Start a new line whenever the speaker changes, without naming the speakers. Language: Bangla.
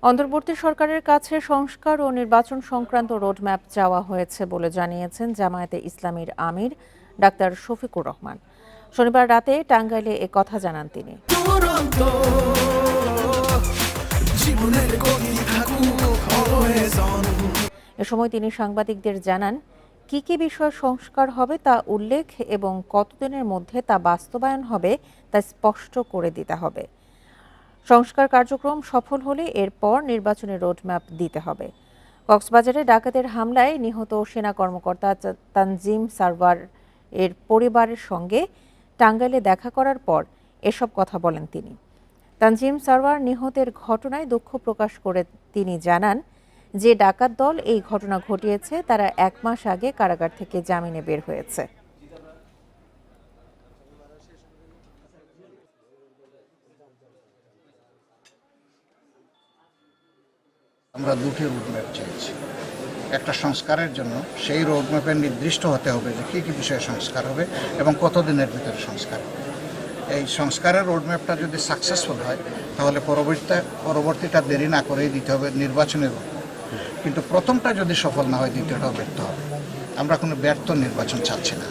অন্তর্বর্তী সরকারের কাছে সংস্কার ও নির্বাচন সংক্রান্ত রোডম্যাপ চাওয়া হয়েছে বলে জানিয়েছেন জামায়াতে ইসলামীর আমির ডাক্তার শফিকুর রহমান। শনিবার রাতে টাঙ্গাইলে কথা জানান তিনি। এ সময় তিনি সাংবাদিকদের জানান, কি বিষয় সংস্কার হবে তা উল্লেখ এবং কতদিনের মধ্যে তা বাস্তবায়ন হবে তা স্পষ্ট করে দিতে হবে। সংস্কার কার্যক্রম সফল হলে এরপর নির্বাচনের রোডম্যাপ দিতে হবে। কক্সবাজারে ডাকাতের হামলায় নিহত সেনা কর্মকর্তা তানজিম সারওয়ার এর পরিবারের সঙ্গে টাঙ্গাইলে দেখা করার পর এসব কথা বলেন তিনি। তানজিম সারওয়ার নিহতের ঘটনায় দুঃখ প্রকাশ করে তিনি জানান, যে ডাকাত দল এই ঘটনা ঘটিয়েছে তারা 1 মাস আগে কারাগার থেকে জামিনে বের হয়েছে।
আমরা দুটি রোডম্যাপ চেয়েছি। একটা সংস্কারের জন্য সেই রোডম্যাপে নির্দিষ্ট হতে হবে যে কী বিষয়ে সংস্কার হবে এবং কতদিনের ভিতরে সংস্কার হবে। এই সংস্কারের রোডম্যাপটা যদি সাকসেসফুল হয় তাহলে পরবর্তীটা দেরি না করেই দিতে হবে নির্বাচনের রোডম্যাপ। কিন্তু প্রথমটা যদি সফল না হয় দ্বিতীয়টাও ব্যর্থ হবে। আমরা কোনো ব্যর্থ নির্বাচন চাচ্ছি না।